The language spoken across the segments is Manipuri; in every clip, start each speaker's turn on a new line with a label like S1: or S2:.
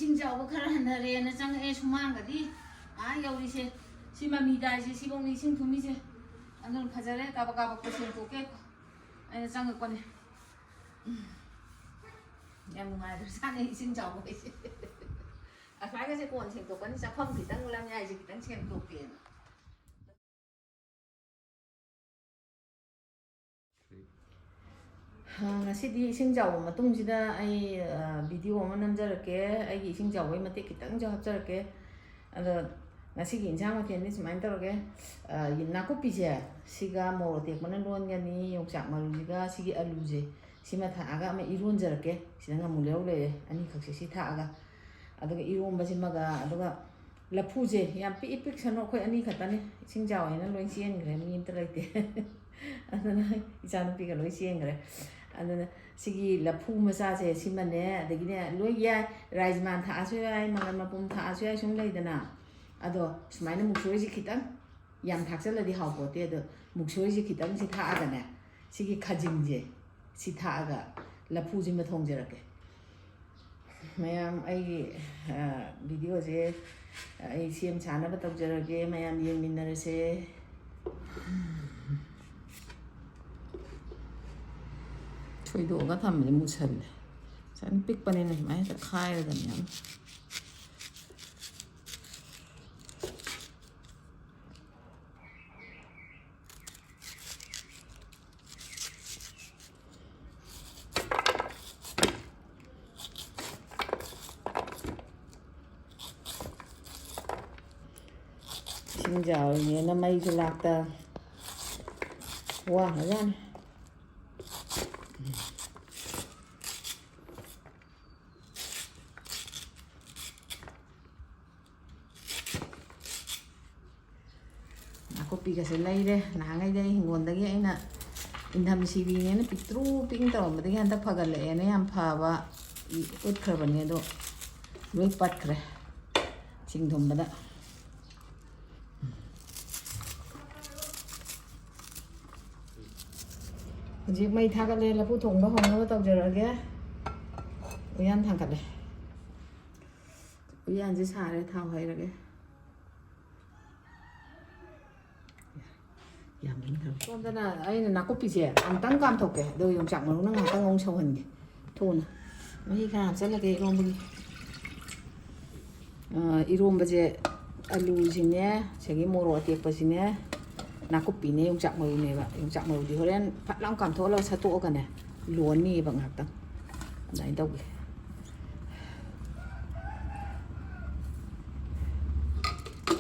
S1: 이싱 자오고 카라한다레나 짱에 수망가디 아 여기세 시마미다이세 시봉니 이싱 두미세 안을 가자래 까박까박 보시고 깨고 아니 짱을 꺼내 야무마를 산에 이싱 자오고 이제 아 phải cái cuộn thành tục vẫn sẽ không thì tăng làm nhai gì thì tăng xem tục tiền ngasi디 이싱 자오 마뚱지다 아이 비디오 만 남자렇게 아이 이싱 자오의 마때 기땅 저 합자렇게 아도 ngasi기 인상 마텐니 수마인 떨어게 나코피제 시가 뭐 대만은 론가니 용작 마루지가 시기 알루제 시마 타아가 아마 이론 저렇게 시나가 물려오래 아니 각시 시 타아가 aduga irombajimaga aduga lapuje yam pi pik sano khoi ani khatani singjaw ina loi sien gre mi inta laite adana ichanu pi ga loi sien gre adana sigi lapu masa je simane adagi ne loi ya rajman tha asu ai mangan mapum tha asu ai sung leidana ado sumaina muksoi ji khitang yam thakchala di haw pote ado muksoi ji khitang si tha aga ne sigi khajing je si tha aga lapu ji ma thong jerake mayam ai video je ai sim chana ba tok jarage mayam yeng minare se choi do ga tham le mu chal san pik panin mai ta khai ra dam yam Xin chào nhà nó mây cho lạc ta wow ra này copy cái sẽ lấy đây là ngay đây nguồn đấy anh nè in thầm CV này nó pitru ping tàu mà đấy anh ta phá cái lệ này em phá và ướt khờ bẩn này đó lối bắt khờ chỉnh thùng đó Chị mày thả cái lên là phụ thùng nó không nó tao chờ rồi kia. Ui ăn thằng cắt này. Ui ăn chỉ xả đấy thao hay rồi kia. Dạ mình thôi. Con ta là anh là copy gì? Ăn tăng cam thục kìa. Đâu dùng chẳng mà nó ngả tăng ông sâu hình kìa. Thôi nè. Mấy cái làm sẽ là cái irom bagi. Irom baje alu gì nhé. Sẽ cái mồ rọ tiệc baje nhé. Nakopi ne yung chak maru ne ba yung chak maru di horen phat lang kam thola sa to ka ne luon ni ba ngak tang dai dau ge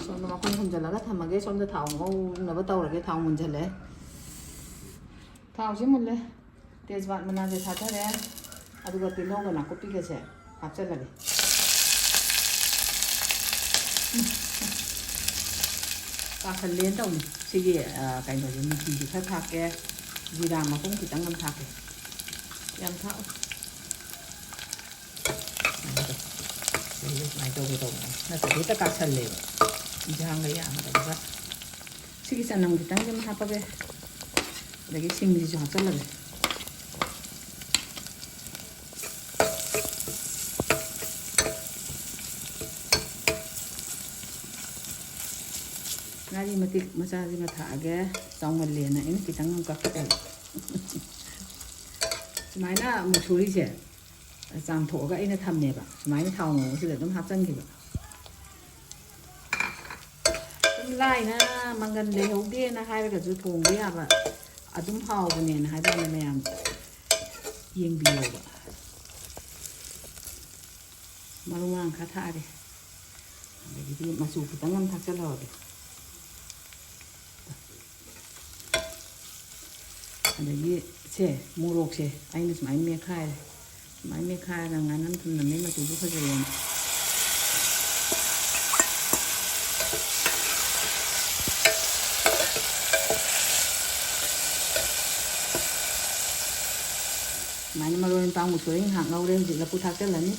S1: so no ma khon khon jala ga thamage som da thau ngau na ba taw ra ge thau mun jale thau ji mun le tejwan mana je tha thare aduga tilo ga nakopi ge se hap cha lage ta khẩn lên đâu này cái này mình chỉ phải thạc cái gì làm mà cũng chỉ tăng ngâm thạc này em thạo này đâu này là phải tất cả sần lên chỉ hàng cái mà đâu vậy cái sần nằm thì tăng cho nó hấp về để cái sinh gì cho rất là Nari mati masaji mathaage tongmal lena in kitang ngam kakkel sumaina musuri je jam tho ga ina thamne ba sumaina thau ngo si dum hap chang ki ba lai na mangan le ho ge na hai ga ju thong ge ba adum hau bu ne na hai ba na yam yeng bi ba marumang kha tha de de gi masu kitang ngam thak chalo de đấy xe mua rột xe anh được máy mía khai là ngàn năm thằng này mà tụi tôi phải rồi máy mà rồi tao một số hàng ngâu đây chỉ là phụ thạc cái lần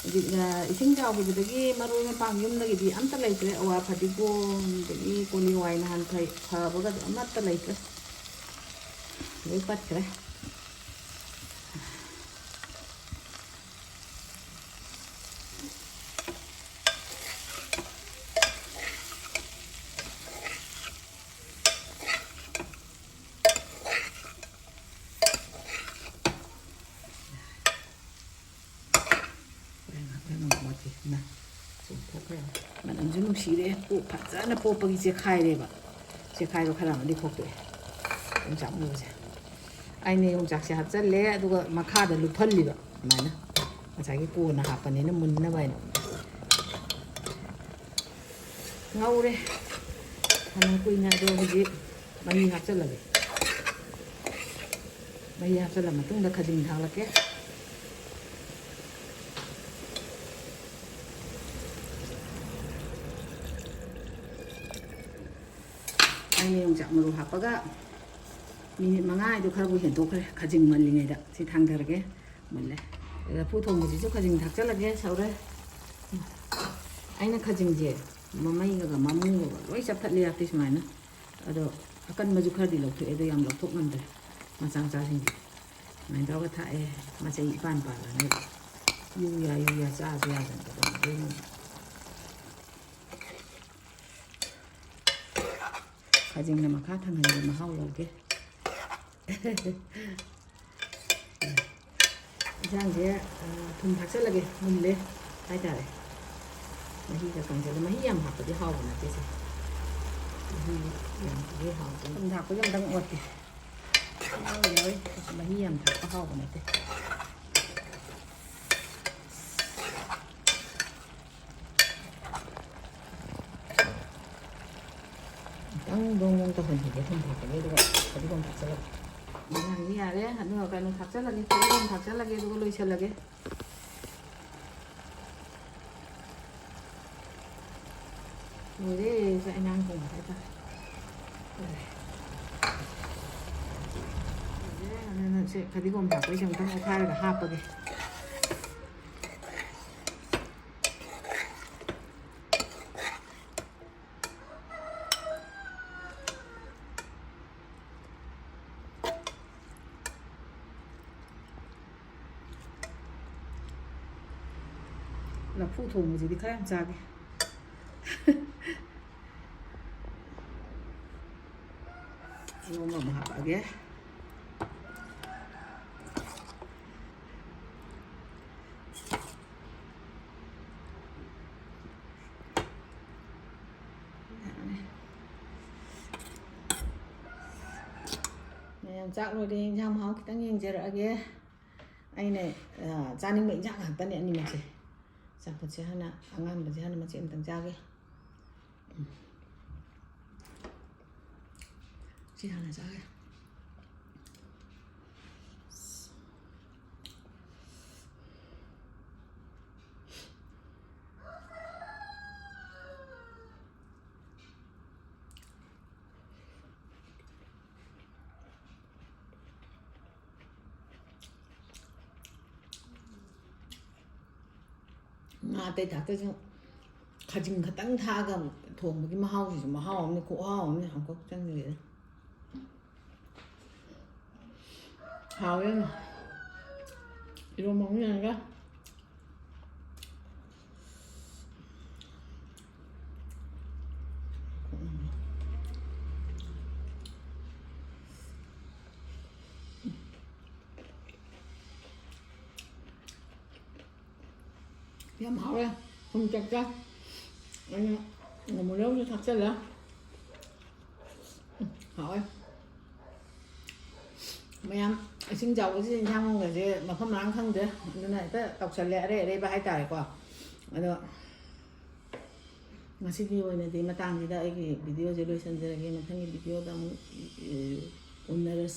S1: thì là sinh rau thì cái mà rồi bằng yếm này thì ăn tất lấy cái oa phải đi cô cái cô đi ngoài là hàng thầy thờ với cái ăn tất lấy cái lấy bắt cái ꯅꯨꯡꯁꯤꯔꯦ ꯐꯖꯅ ꯄꯣꯞꯄꯒꯤ ꯆꯦꯈꯥꯏꯔꯦꯕ ꯆꯦꯈꯥꯏꯕ ꯈꯔ ꯑꯃꯗꯤ ꯈꯣꯛꯇꯣꯛꯑꯦ ꯌꯣꯡꯆꯥꯛ ꯃꯔꯨꯁꯦ ꯑꯩꯅ ꯌꯣꯡꯆꯥꯛꯁꯦ ꯍꯥꯞꯆꯜꯂꯦ ꯑꯗꯨꯒ ꯃꯈꯥꯗ ꯂꯨꯞꯍꯜꯂꯤꯕ ꯑꯗꯨꯃꯥꯏꯅ ꯉꯁꯥꯏꯒꯤ ꯀꯣꯟꯅ ꯍꯥꯞꯄꯅꯤꯅ ꯃꯨꯟꯅꯕ ꯍꯥꯏꯅ ꯉꯧꯔꯦ ꯐꯅ ꯀꯨꯏꯅ ꯑꯗꯣ ꯍꯧꯖꯤꯛ ꯃꯍꯤ ꯍꯥꯞꯆꯜꯂꯒꯦ ꯃꯍꯤ ꯍꯥꯞꯆꯜꯂ ꯃꯇꯨꯡꯗ ꯈꯖꯤꯡ ꯊꯥꯛꯂꯛꯀꯦ ꯑꯩꯅ ꯌꯣꯡꯆꯥꯛ ꯃꯔꯨ ꯍꯥꯞꯄꯒ ꯃꯤꯅꯤꯠ 5 ꯍꯥꯏꯗꯣ ꯈꯔꯕꯨ ꯍꯦꯟꯗꯣꯛꯈ꯭ꯔꯦ ꯈꯖꯤꯡ ꯃꯜꯂꯤꯉꯩꯗ ꯁꯤ ꯊꯥꯡꯊꯔꯒꯦ ꯃꯨꯜꯂꯦ ꯂꯐꯨ ꯊꯣꯡꯕꯁꯤꯁꯨ ꯈꯖꯤꯡ ꯊꯥꯛꯆꯜꯂꯒꯦ ꯁꯧꯔꯦ ꯑꯩꯅ ꯈꯖꯤꯡꯁꯦ ꯃꯃꯩꯒ ꯃꯃꯨꯒ ꯂꯣꯏ ꯆꯞꯊꯠꯂꯤ ꯌꯥꯛꯇꯤ ꯁꯨꯃꯥꯏꯅ ꯑꯗꯣ ꯑꯀꯟꯕꯁꯨ ꯈꯔꯗꯤ ꯂꯧꯊꯣꯛꯑꯦ ꯑꯗꯣ ꯌꯥꯝ ꯂꯧꯊꯣꯛ ꯉꯝꯗ꯭ꯔꯦ ꯃꯆꯥ ꯃꯆꯥꯁꯤꯡꯁꯦ ꯁꯨꯃꯥꯏꯅ ꯇꯧꯔꯒ ꯊꯥꯛꯑꯦ ꯃꯆꯩ ꯏꯄꯥꯟ ꯄꯥꯜꯂꯅꯤ ꯌꯨ ꯌꯥ ꯆꯥꯁꯨ ꯌꯥꯗꯅ ꯈꯖꯤꯡꯅ ꯃꯈꯥ ꯊꯪꯍꯟꯒꯦ ꯃꯍꯥꯎ ꯂꯧꯒꯦ ꯏꯟꯁꯥꯡꯁꯦ ꯊꯨꯝ ꯊꯥꯛꯆꯜꯂꯒꯦ ꯃꯨꯜꯂꯦ ꯍꯥꯏꯇꯥꯔꯦ ꯃꯍꯤꯒ ꯀꯪꯁꯤꯜꯂꯦ ꯃꯍꯤ ꯌꯥꯝ ꯍꯥꯞꯄꯗꯤ ꯍꯥꯎꯕ ꯅꯠꯇꯦꯁꯦ ꯃꯍꯤ ꯌꯥꯝ ꯍꯥꯞꯄꯗꯤ ꯍꯥꯎꯕ ꯊꯨꯝ ꯊꯥꯛꯄꯁꯦ ꯑꯝꯇꯪ ꯑꯣꯠꯀꯦ ꯌꯥꯎꯏ ꯃꯍꯤ ꯌꯥꯝ ꯊꯥꯛꯄ ꯍꯥꯎꯕ ꯅꯠꯇꯦ ꯈꯤꯇꯪ ꯗꯣꯡ ꯇꯧꯍꯟꯈꯤꯒꯦ ꯊꯨꯝ ꯊꯥꯛꯄꯒꯤ ꯑꯗꯨꯒ ꯐꯗꯤꯒꯣꯝ ꯊꯥꯛꯆꯜꯂꯒꯦ ꯏꯟꯁꯥꯡꯗꯤ ꯌꯥꯔꯦ ꯑꯗꯨꯒ ꯀꯩꯅꯣ ꯊꯥꯛꯆꯜꯂꯒꯦ ꯐꯗꯤꯒꯣꯝ ꯊꯥꯛꯆꯜꯂꯒꯦ ꯑꯗꯨꯒ ꯂꯣꯏꯁꯤꯜꯂꯒꯦ ꯂꯣꯏꯔꯦ ꯆꯥꯛ ꯏꯟꯁꯥꯡ ꯊꯣꯡꯕ ꯍꯥꯏꯇꯥꯔꯦ ꯑꯗꯨꯅ ꯁꯦ ꯐꯗꯤꯒꯣꯝ ꯊꯥꯛꯄꯩꯁꯦ ꯑꯃꯨꯛꯇꯪ ꯑꯣꯠꯈꯥꯏꯔꯒ ꯍꯥꯞꯄꯒꯦ ꯂꯐꯨ ꯊꯣꯡꯕꯁꯤꯗꯤ ꯈꯔ ꯌꯥꯝ ꯆꯥꯒꯦ ꯏꯔꯣꯝꯕ ꯑꯃ ꯍꯥꯞꯄꯛꯑꯒꯦ ꯃꯌꯥꯝ ꯆꯥꯛ ꯂꯣꯏꯔꯦ ꯏꯟꯁꯥꯡ ꯃꯍꯥꯎ ꯈꯤꯇꯪ ꯌꯦꯡꯖꯔꯛꯑꯒꯦ ꯑꯩꯅ ꯆꯥꯅꯤꯡꯕ ꯏꯟꯁꯥꯡ ꯉꯥꯛꯇꯅꯦ ꯑꯅꯤꯃꯛꯁꯦ ꯆꯝꯐꯨꯠꯁꯦ ꯍꯥꯟꯅ ꯑꯉꯥꯟꯕꯁꯦ ꯍꯥꯟꯅ ꯃꯆꯦꯠ ꯑꯃꯇꯪ ꯆꯥꯒꯦ ꯁꯤ ꯍꯥꯟꯅ ꯆꯥꯒꯦ ꯉꯥ ꯑꯇꯩ ꯊꯥꯛꯇꯁꯨ ꯈꯖꯤꯡ ꯈꯛꯇꯪ ꯊꯥꯛꯑꯒ ꯊꯣꯡꯕꯒꯤ ꯃꯍꯥꯎꯁꯤꯁꯨ ꯃꯍꯥꯎ ꯑꯃꯅꯤ ꯈꯨꯍꯥꯎ ꯑꯃꯅꯤ ꯍꯪꯀꯣꯛ ꯆꯪꯗ꯭ꯔꯤꯗ ꯍꯥꯎꯋꯦ 이런 먹는 게 아니라 그냥 하루에 좀 짝짝 아니 너무 lâu thật sự là hỏi mày em xin chào cái gì nhau không cái gì mà không lắng không chứ cái này tất đọc sẵn lẽ đây ba hai tải quả rồi ngasi디 오늘도 마땅히다 이게 비디오 제로션들에게 마땅히 비디오가 오늘은